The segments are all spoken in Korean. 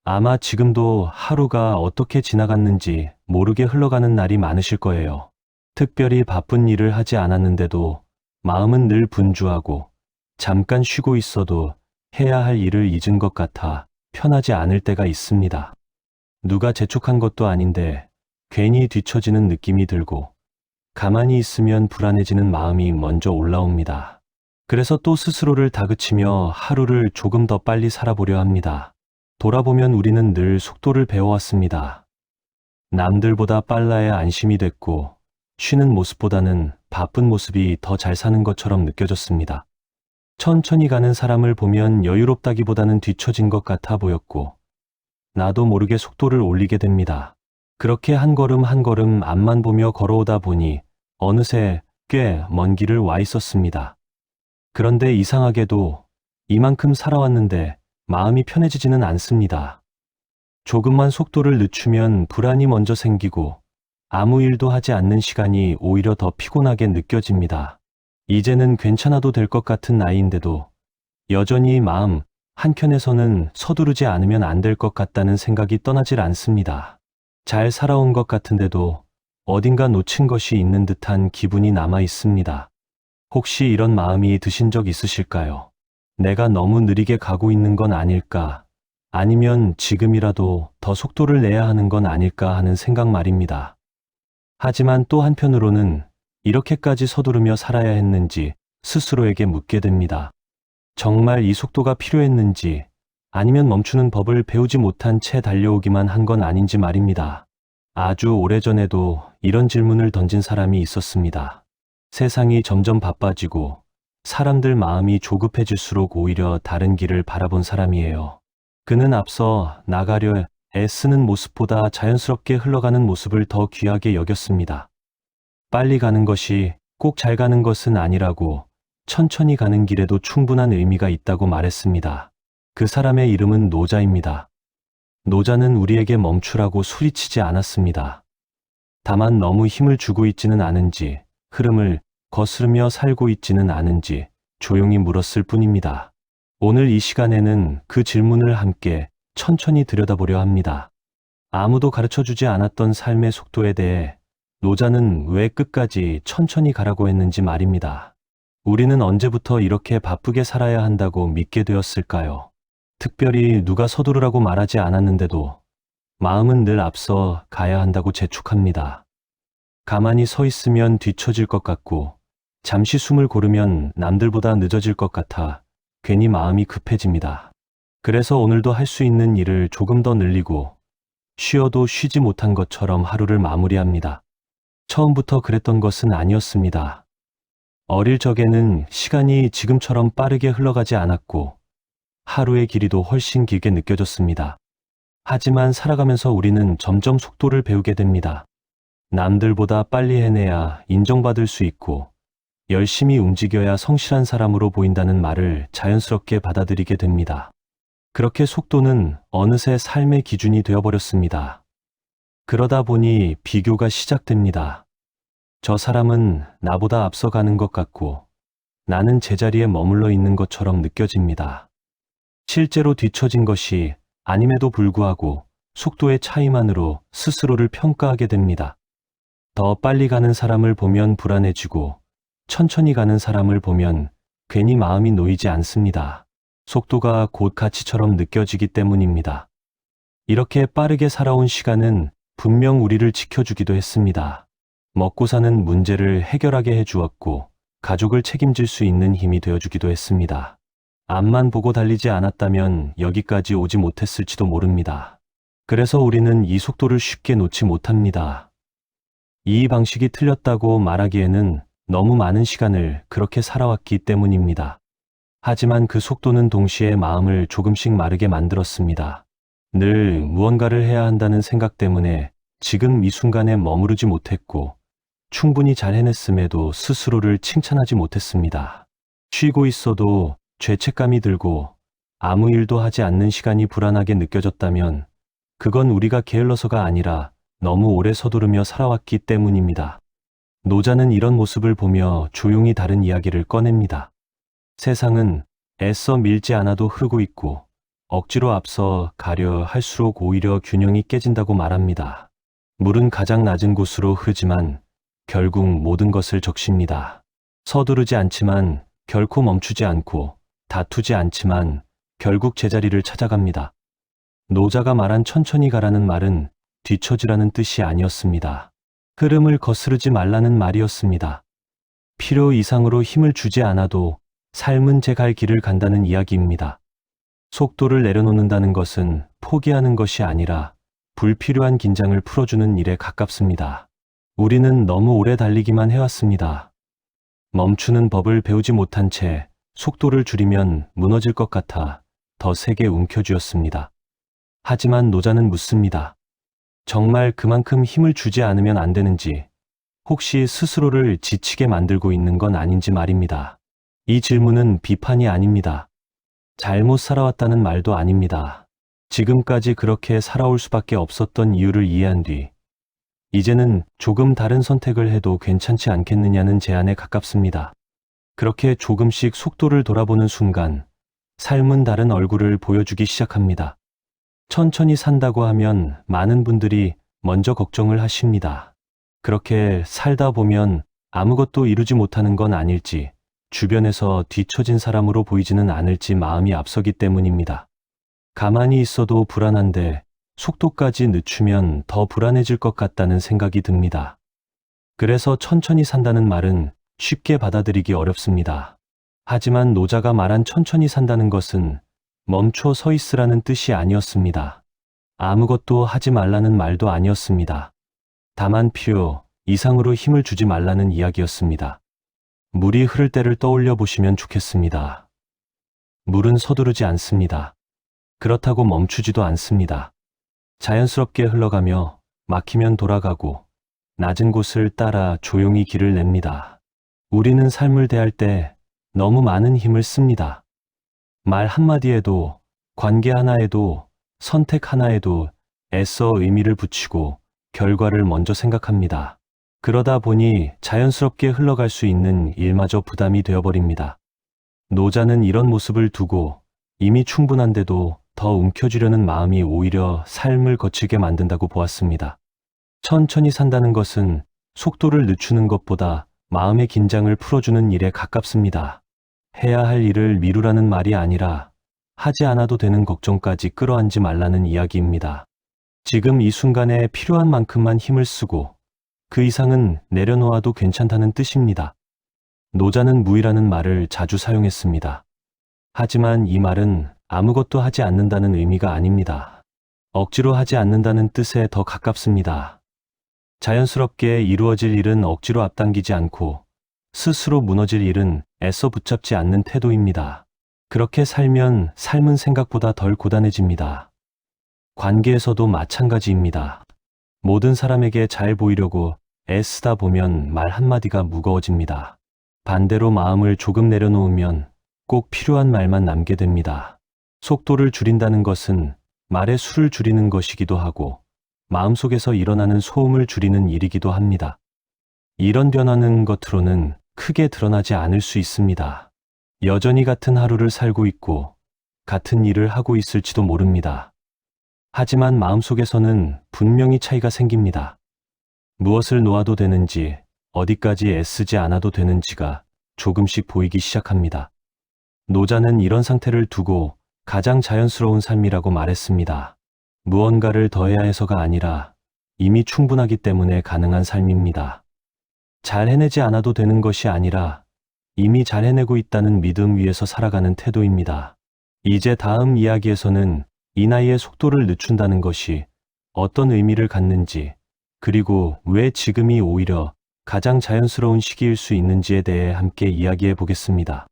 아마 지금도 하루가 어떻게 지나갔는지 모르게 흘러가는 날이 많으실 거예요. 특별히 바쁜 일을 하지 않았는데도 마음은 늘 분주하고 잠깐 쉬고 있어도 해야 할 일을 잊은 것 같아 편하지 않을 때가 있습니다. 누가 재촉한 것도 아닌데 괜히 뒤처지는 느낌이 들고 가만히 있으면 불안해지는 마음이 먼저 올라옵니다. 그래서 또 스스로를 다그치며 하루를 조금 더 빨리 살아보려 합니다. 돌아보면 우리는 늘 속도를 배워왔습니다. 남들보다 빨라야 안심이 됐고 쉬는 모습보다는 바쁜 모습이 더 잘 사는 것처럼 느껴졌습니다. 천천히 가는 사람을 보면 여유롭다기보다는 뒤처진 것 같아 보였고 나도 모르게 속도를 올리게 됩니다. 그렇게 한 걸음 한 걸음 앞만 보며 걸어오다 보니 어느새 꽤 먼 길을 와 있었습니다. 그런데 이상하게도 이만큼 살아왔는데 마음이 편해지지는 않습니다. 조금만 속도를 늦추면 불안이 먼저 생기고 아무 일도 하지 않는 시간이 오히려 더 피곤하게 느껴집니다. 이제는 괜찮아도 될 것 같은 나이인데도 여전히 마음 한켠에서는 서두르지 않으면 안 될 것 같다는 생각이 떠나질 않습니다. 잘 살아온 것 같은데도 어딘가 놓친 것이 있는 듯한 기분이 남아 있습니다. 혹시 이런 마음이 드신 적 있으실까요? 내가 너무 느리게 가고 있는 건 아닐까? 아니면 지금이라도 더 속도를 내야 하는 건 아닐까 하는 생각 말입니다. 하지만 또 한편으로는 이렇게까지 서두르며 살아야 했는지 스스로에게 묻게 됩니다. 정말 이 속도가 필요했는지 아니면 멈추는 법을 배우지 못한 채 달려오기만 한 건 아닌지 말입니다. 아주 오래전에도 이런 질문을 던진 사람이 있었습니다. 세상이 점점 바빠지고 사람들 마음이 조급해질수록 오히려 다른 길을 바라본 사람이에요. 그는 앞서 나가려 애쓰는 모습보다 자연스럽게 흘러가는 모습을 더 귀하게 여겼습니다. 빨리 가는 것이 꼭 잘 가는 것은 아니라고 천천히 가는 길에도 충분한 의미가 있다고 말했습니다. 그 사람의 이름은 노자입니다. 노자는 우리에게 멈추라고 소리치지 않았습니다. 다만 너무 힘을 주고 있지는 않은지, 흐름을 거스르며 살고 있지는 않은지 조용히 물었을 뿐입니다. 오늘 이 시간에는 그 질문을 함께 천천히 들여다보려 합니다. 아무도 가르쳐주지 않았던 삶의 속도에 대해 노자는 왜 끝까지 천천히 가라고 했는지 말입니다. 우리는 언제부터 이렇게 바쁘게 살아야 한다고 믿게 되었을까요? 특별히 누가 서두르라고 말하지 않았는데도 마음은 늘 앞서 가야 한다고 재촉합니다. 가만히 서 있으면 뒤처질 것 같고 잠시 숨을 고르면 남들보다 늦어질 것 같아 괜히 마음이 급해집니다. 그래서 오늘도 할 수 있는 일을 조금 더 늘리고 쉬어도 쉬지 못한 것처럼 하루를 마무리합니다. 처음부터 그랬던 것은 아니었습니다. 어릴 적에는 시간이 지금처럼 빠르게 흘러가지 않았고 하루의 길이도 훨씬 길게 느껴졌습니다. 하지만 살아가면서 우리는 점점 속도를 배우게 됩니다. 남들보다 빨리 해내야 인정받을 수 있고 열심히 움직여야 성실한 사람으로 보인다는 말을 자연스럽게 받아들이게 됩니다. 그렇게 속도는 어느새 삶의 기준이 되어버렸습니다. 그러다 보니 비교가 시작됩니다. 저 사람은 나보다 앞서가는 것 같고 나는 제자리에 머물러 있는 것처럼 느껴집니다. 실제로 뒤처진 것이 아님에도 불구하고 속도의 차이만으로 스스로를 평가하게 됩니다. 더 빨리 가는 사람을 보면 불안해지고 천천히 가는 사람을 보면 괜히 마음이 놓이지 않습니다. 속도가 곧 가치처럼 느껴지기 때문입니다. 이렇게 빠르게 살아온 시간은 분명 우리를 지켜주기도 했습니다. 먹고 사는 문제를 해결하게 해주었고 가족을 책임질 수 있는 힘이 되어주기도 했습니다. 앞만 보고 달리지 않았다면 여기까지 오지 못했을지도 모릅니다. 그래서 우리는 이 속도를 쉽게 놓지 못합니다. 이 방식이 틀렸다고 말하기에는 너무 많은 시간을 그렇게 살아왔기 때문입니다. 하지만 그 속도는 동시에 마음을 조금씩 마르게 만들었습니다. 늘 무언가를 해야 한다는 생각 때문에 지금 이 순간에 머무르지 못했고 충분히 잘 해냈음에도 스스로를 칭찬하지 못했습니다. 쉬고 있어도 죄책감이 들고 아무 일도 하지 않는 시간이 불안하게 느껴졌다면 그건 우리가 게을러서가 아니라 너무 오래 서두르며 살아왔기 때문입니다. 노자는 이런 모습을 보며 조용히 다른 이야기를 꺼냅니다. 세상은 애써 밀지 않아도 흐르고 있고 억지로 앞서 가려 할수록 오히려 균형이 깨진다고 말합니다. 물은 가장 낮은 곳으로 흐르지만 결국 모든 것을 적십니다. 서두르지 않지만 결코 멈추지 않고 다투지 않지만 결국 제자리를 찾아갑니다. 노자가 말한 천천히 가라는 말은 뒤처지라는 뜻이 아니었습니다. 흐름을 거스르지 말라는 말이었습니다. 필요 이상으로 힘을 주지 않아도 삶은 제 갈 길을 간다는 이야기입니다. 속도를 내려놓는다는 것은 포기하는 것이 아니라 불필요한 긴장을 풀어주는 일에 가깝습니다. 우리는 너무 오래 달리기만 해왔습니다. 멈추는 법을 배우지 못한 채 속도를 줄이면 무너질 것 같아 더 세게 움켜쥐었습니다. 하지만 노자는 묻습니다. 정말 그만큼 힘을 주지 않으면 안 되는지, 혹시 스스로를 지치게 만들고 있는 건 아닌지 말입니다. 이 질문은 비판이 아닙니다. 잘못 살아왔다는 말도 아닙니다. 지금까지 그렇게 살아올 수밖에 없었던 이유를 이해한 뒤, 이제는 조금 다른 선택을 해도 괜찮지 않겠느냐는 제안에 가깝습니다. 그렇게 조금씩 속도를 돌아보는 순간, 삶은 다른 얼굴을 보여주기 시작합니다. 천천히 산다고 하면 많은 분들이 먼저 걱정을 하십니다. 그렇게 살다 보면 아무것도 이루지 못하는 건 아닐지, 주변에서 뒤처진 사람으로 보이지는 않을지 마음이 앞서기 때문입니다. 가만히 있어도 불안한데 속도까지 늦추면 더 불안해질 것 같다는 생각이 듭니다. 그래서 천천히 산다는 말은 쉽게 받아들이기 어렵습니다. 하지만 노자가 말한 천천히 산다는 것은 멈춰 서 있으라는 뜻이 아니었습니다. 아무것도 하지 말라는 말도 아니었습니다. 다만 필요 이상으로 힘을 주지 말라는 이야기였습니다. 물이 흐를 때를 떠올려 보시면 좋겠습니다. 물은 서두르지 않습니다. 그렇다고 멈추지도 않습니다. 자연스럽게 흘러가며 막히면 돌아가고 낮은 곳을 따라 조용히 길을 냅니다. 우리는 삶을 대할 때 너무 많은 힘을 씁니다. 말 한마디에도, 관계 하나에도, 선택 하나에도 애써 의미를 붙이고 결과를 먼저 생각합니다. 그러다 보니 자연스럽게 흘러갈 수 있는 일마저 부담이 되어버립니다. 노자는 이런 모습을 두고 이미 충분한데도 더 움켜쥐려는 마음이 오히려 삶을 거치게 만든다고 보았습니다. 천천히 산다는 것은 속도를 늦추는 것보다 마음의 긴장을 풀어주는 일에 가깝습니다. 해야 할 일을 미루라는 말이 아니라 하지 않아도 되는 걱정까지 끌어안지 말라는 이야기입니다. 지금 이 순간에 필요한 만큼만 힘을 쓰고 그 이상은 내려놓아도 괜찮다는 뜻입니다. 노자는 무의라는 말을 자주 사용했습니다. 하지만 이 말은 아무것도 하지 않는다는 의미가 아닙니다. 억지로 하지 않는다는 뜻에 더 가깝습니다. 자연스럽게 이루어질 일은 억지로 앞당기지 않고 스스로 무너질 일은 애써 붙잡지 않는 태도입니다. 그렇게 살면 삶은 생각보다 덜 고단해집니다. 관계에서도 마찬가지입니다. 모든 사람에게 잘 보이려고 애쓰다 보면 말 한마디가 무거워집니다. 반대로 마음을 조금 내려놓으면 꼭 필요한 말만 남게 됩니다. 속도를 줄인다는 것은 말의 수를 줄이는 것이기도 하고 마음속에서 일어나는 소음을 줄이는 일이기도 합니다. 이런 변화는 겉으로는 크게 드러나지 않을 수 있습니다. 여전히 같은 하루를 살고 있고 같은 일을 하고 있을지도 모릅니다. 하지만 마음속에서는 분명히 차이가 생깁니다. 무엇을 놓아도 되는지, 어디까지 애쓰지 않아도 되는지가 조금씩 보이기 시작합니다. 노자는 이런 상태를 두고 가장 자연스러운 삶이라고 말했습니다. 무언가를 더해야 해서가 아니라 이미 충분하기 때문에 가능한 삶입니다. 잘 해내지 않아도 되는 것이 아니라 이미 잘 해내고 있다는 믿음 위에서 살아가는 태도입니다. 이제 다음 이야기에서는 이 나이에 속도를 늦춘다는 것이 어떤 의미를 갖는지, 그리고 왜 지금이 오히려 가장 자연스러운 시기일 수 있는지에 대해 함께 이야기해 보겠습니다.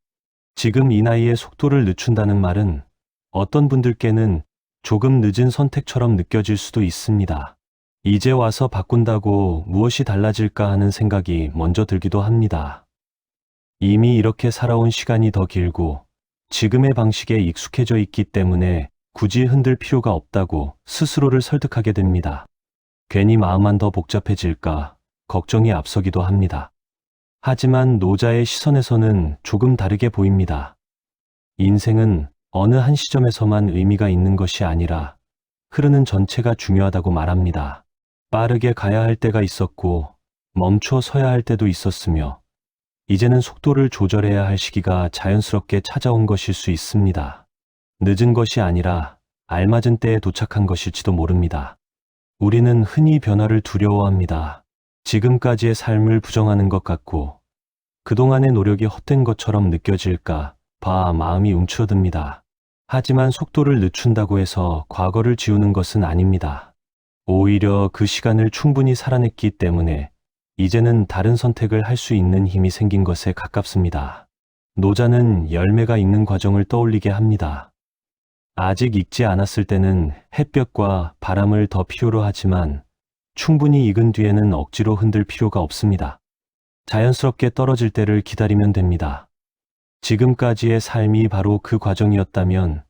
지금 이 나이에 속도를 늦춘다는 말은 어떤 분들께는 조금 늦은 선택처럼 느껴질 수도 있습니다. 이제 와서 바꾼다고 무엇이 달라질까 하는 생각이 먼저 들기도 합니다. 이미 이렇게 살아온 시간이 더 길고 지금의 방식에 익숙해져 있기 때문에 굳이 흔들 필요가 없다고 스스로를 설득하게 됩니다. 괜히 마음만 더 복잡해질까 걱정이 앞서기도 합니다. 하지만 노자의 시선에서는 조금 다르게 보입니다. 인생은 어느 한 시점에서만 의미가 있는 것이 아니라 흐르는 전체가 중요하다고 말합니다. 빠르게 가야 할 때가 있었고 멈춰 서야 할 때도 있었으며 이제는 속도를 조절해야 할 시기가 자연스럽게 찾아온 것일 수 있습니다. 늦은 것이 아니라 알맞은 때에 도착한 것일지도 모릅니다. 우리는 흔히 변화를 두려워합니다. 지금까지의 삶을 부정하는 것 같고 그동안의 노력이 헛된 것처럼 느껴질까 봐 마음이 움츠러듭니다. 하지만 속도를 늦춘다고 해서 과거를 지우는 것은 아닙니다. 오히려 그 시간을 충분히 살아냈기 때문에 이제는 다른 선택을 할 수 있는 힘이 생긴 것에 가깝습니다. 노자는 열매가 익는 과정을 떠올리게 합니다. 아직 익지 않았을 때는 햇볕과 바람을 더 필요로 하지만 충분히 익은 뒤에는 억지로 흔들 필요가 없습니다. 자연스럽게 떨어질 때를 기다리면 됩니다. 지금까지의 삶이 바로 그 과정이었다면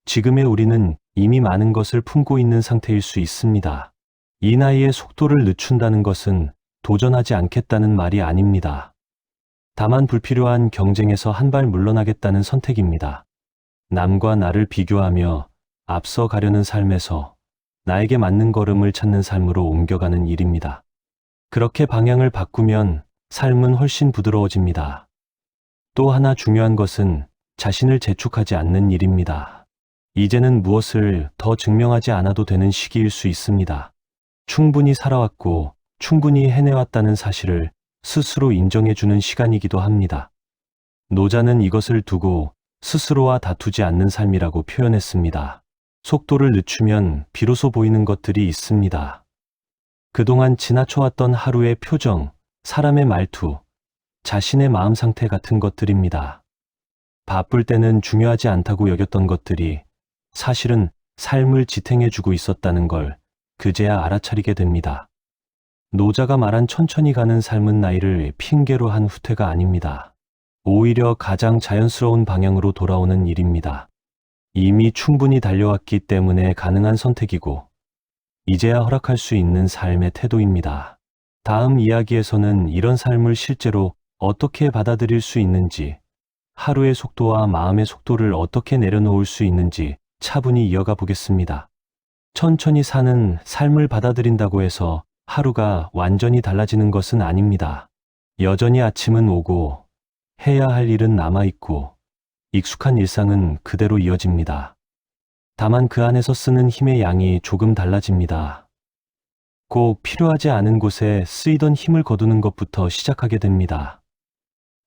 지금의 우리는 이미 많은 것을 품고 있는 상태일 수 있습니다. 이 나이에 속도를 늦춘다는 것은 도전하지 않겠다는 말이 아닙니다. 다만 불필요한 경쟁에서 한 발 물러나겠다는 선택입니다. 남과 나를 비교하며 앞서 가려는 삶에서 나에게 맞는 걸음을 찾는 삶으로 옮겨가는 일입니다. 그렇게 방향을 바꾸면 삶은 훨씬 부드러워집니다. 또 하나 중요한 것은 자신을 재촉하지 않는 일입니다. 이제는 무엇을 더 증명하지 않아도 되는 시기일 수 있습니다. 충분히 살아왔고 충분히 해내왔다는 사실을 스스로 인정해주는 시간이기도 합니다. 노자는 이것을 두고 스스로와 다투지 않는 삶이라고 표현했습니다. 속도를 늦추면 비로소 보이는 것들이 있습니다. 그동안 지나쳐왔던 하루의 표정, 사람의 말투, 자신의 마음 상태 같은 것들입니다. 바쁠 때는 중요하지 않다고 여겼던 것들이 사실은 삶을 지탱해주고 있었다는 걸 그제야 알아차리게 됩니다. 노자가 말한 천천히 가는 삶은 나이를 핑계로 한 후퇴가 아닙니다. 오히려 가장 자연스러운 방향으로 돌아오는 일입니다. 이미 충분히 달려왔기 때문에 가능한 선택이고 이제야 허락할 수 있는 삶의 태도입니다. 다음 이야기에서는 이런 삶을 실제로 어떻게 받아들일 수 있는지, 하루의 속도와 마음의 속도를 어떻게 내려놓을 수 있는지 차분히 이어가 보겠습니다. 천천히 사는 삶을 받아들인다고 해서 하루가 완전히 달라지는 것은 아닙니다. 여전히 아침은 오고 해야 할 일은 남아있고 익숙한 일상은 그대로 이어집니다. 다만 그 안에서 쓰는 힘의 양이 조금 달라집니다. 꼭 필요하지 않은 곳에 쓰이던 힘을 거두는 것부터 시작하게 됩니다.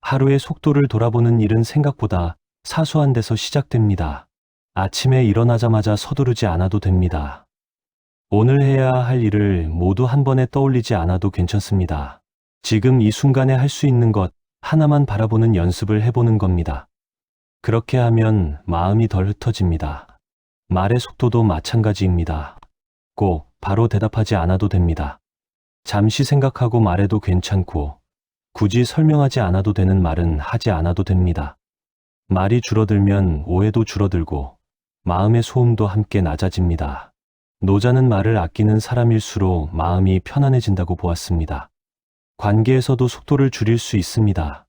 하루의 속도를 돌아보는 일은 생각보다 사소한 데서 시작됩니다. 아침에 일어나자마자 서두르지 않아도 됩니다. 오늘 해야 할 일을 모두 한 번에 떠올리지 않아도 괜찮습니다. 지금 이 순간에 할 수 있는 것 하나만 바라보는 연습을 해보는 겁니다. 그렇게 하면 마음이 덜 흩어집니다. 말의 속도도 마찬가지입니다. 꼭 바로 대답하지 않아도 됩니다. 잠시 생각하고 말해도 괜찮고 굳이 설명하지 않아도 되는 말은 하지 않아도 됩니다. 말이 줄어들면 오해도 줄어들고 마음의 소음도 함께 낮아집니다. 노자는 말을 아끼는 사람일수록 마음이 편안해진다고 보았습니다. 관계에서도 속도를 줄일 수 있습니다.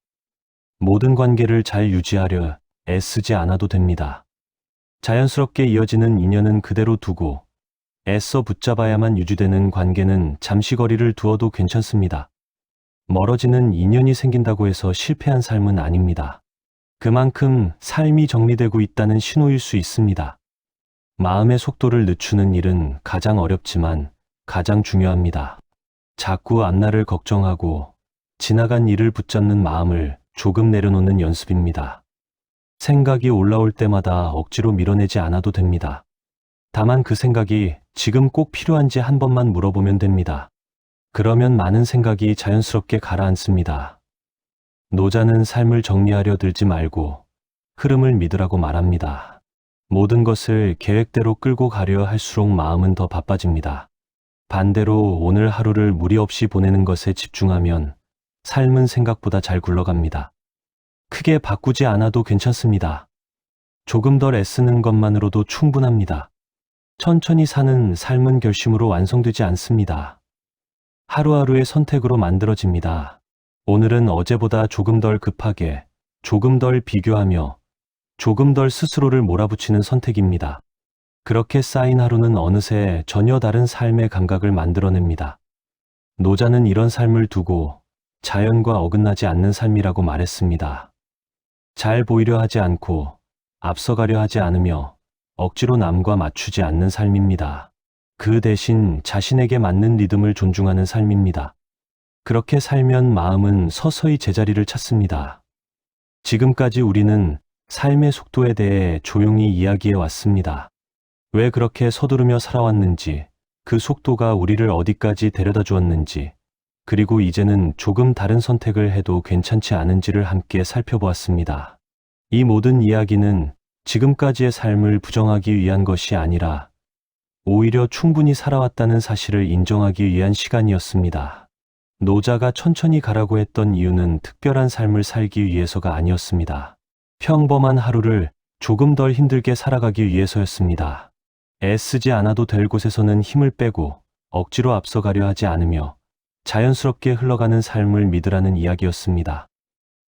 모든 관계를 잘 유지하려 애쓰지 않아도 됩니다. 자연스럽게 이어지는 인연은 그대로 두고 애써 붙잡아야만 유지되는 관계는 잠시 거리를 두어도 괜찮습니다. 멀어지는 인연이 생긴다고 해서 실패한 삶은 아닙니다. 그만큼 삶이 정리되고 있다는 신호일 수 있습니다. 마음의 속도를 늦추는 일은 가장 어렵지만 가장 중요합니다. 자꾸 앞날을 걱정하고 지나간 일을 붙잡는 마음을 조금 내려놓는 연습입니다. 생각이 올라올 때마다 억지로 밀어내지 않아도 됩니다. 다만 그 생각이 지금 꼭 필요한지 한 번만 물어보면 됩니다. 그러면 많은 생각이 자연스럽게 가라앉습니다. 노자는 삶을 정리하려 들지 말고 흐름을 믿으라고 말합니다. 모든 것을 계획대로 끌고 가려 할수록 마음은 더 바빠집니다. 반대로 오늘 하루를 무리 없이 보내는 것에 집중하면 삶은 생각보다 잘 굴러갑니다. 크게 바꾸지 않아도 괜찮습니다. 조금 덜 애쓰는 것만으로도 충분합니다. 천천히 사는 삶은 결심으로 완성되지 않습니다. 하루하루의 선택으로 만들어집니다. 오늘은 어제보다 조금 덜 급하게, 조금 덜 비교하며, 조금 덜 스스로를 몰아붙이는 선택입니다. 그렇게 쌓인 하루는 어느새 전혀 다른 삶의 감각을 만들어냅니다. 노자는 이런 삶을 두고 자연과 어긋나지 않는 삶이라고 말했습니다. 잘 보이려 하지 않고 앞서가려 하지 않으며 억지로 남과 맞추지 않는 삶입니다. 그 대신 자신에게 맞는 리듬을 존중하는 삶입니다. 그렇게 살면 마음은 서서히 제자리를 찾습니다. 지금까지 우리는 삶의 속도에 대해 조용히 이야기해 왔습니다. 왜 그렇게 서두르며 살아왔는지, 그 속도가 우리를 어디까지 데려다 주었는지, 그리고 이제는 조금 다른 선택을 해도 괜찮지 않은지를 함께 살펴보았습니다. 이 모든 이야기는 지금까지의 삶을 부정하기 위한 것이 아니라 오히려 충분히 살아왔다는 사실을 인정하기 위한 시간이었습니다. 노자가 천천히 가라고 했던 이유는 특별한 삶을 살기 위해서가 아니었습니다. 평범한 하루를 조금 덜 힘들게 살아가기 위해서였습니다. 애쓰지 않아도 될 곳에서는 힘을 빼고 억지로 앞서가려 하지 않으며 자연스럽게 흘러가는 삶을 믿으라는 이야기였습니다.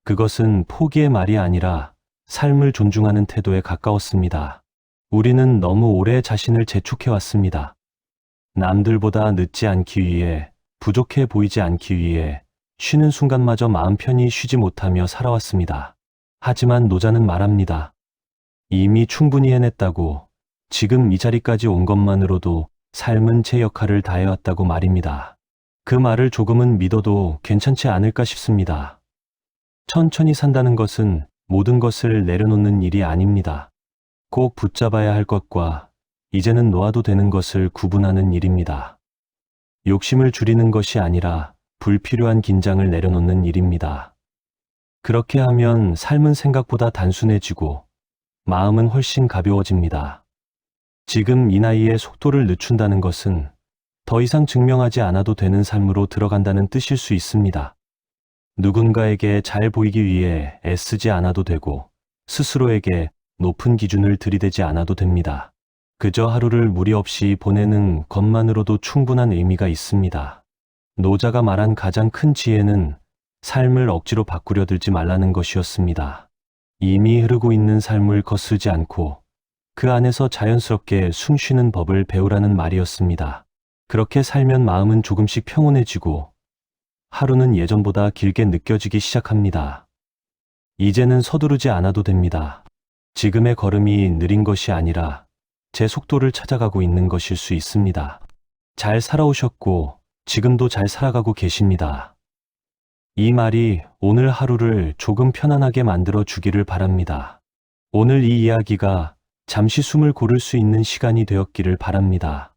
그것은 포기의 말이 아니라 삶을 존중하는 태도에 가까웠습니다. 우리는 너무 오래 자신을 재촉해왔습니다. 남들보다 늦지 않기 위해, 부족해 보이지 않기 위해 쉬는 순간마저 마음 편히 쉬지 못하며 살아왔습니다. 하지만 노자는 말합니다. 이미 충분히 해냈다고, 지금 이 자리까지 온 것만으로도 삶은 제 역할을 다해왔다고 말입니다. 그 말을 조금은 믿어도 괜찮지 않을까 싶습니다. 천천히 산다는 것은 모든 것을 내려놓는 일이 아닙니다. 꼭 붙잡아야 할 것과 이제는 놓아도 되는 것을 구분하는 일입니다. 욕심을 줄이는 것이 아니라 불필요한 긴장을 내려놓는 일입니다. 그렇게 하면 삶은 생각보다 단순해지고 마음은 훨씬 가벼워집니다. 지금 이 나이에 속도를 늦춘다는 것은 더 이상 증명하지 않아도 되는 삶으로 들어간다는 뜻일 수 있습니다. 누군가에게 잘 보이기 위해 애쓰지 않아도 되고 스스로에게 높은 기준을 들이대지 않아도 됩니다. 그저 하루를 무리 없이 보내는 것만으로도 충분한 의미가 있습니다. 노자가 말한 가장 큰 지혜는 삶을 억지로 바꾸려 들지 말라는 것이었습니다. 이미 흐르고 있는 삶을 거스르지 않고 그 안에서 자연스럽게 숨 쉬는 법을 배우라는 말이었습니다. 그렇게 살면 마음은 조금씩 평온해지고 하루는 예전보다 길게 느껴지기 시작합니다. 이제는 서두르지 않아도 됩니다. 지금의 걸음이 느린 것이 아니라 제 속도를 찾아가고 있는 것일 수 있습니다. 잘 살아오셨고 지금도 잘 살아가고 계십니다. 이 말이 오늘 하루를 조금 편안하게 만들어 주기를 바랍니다. 오늘 이 이야기가 잠시 숨을 고를 수 있는 시간이 되었기를 바랍니다.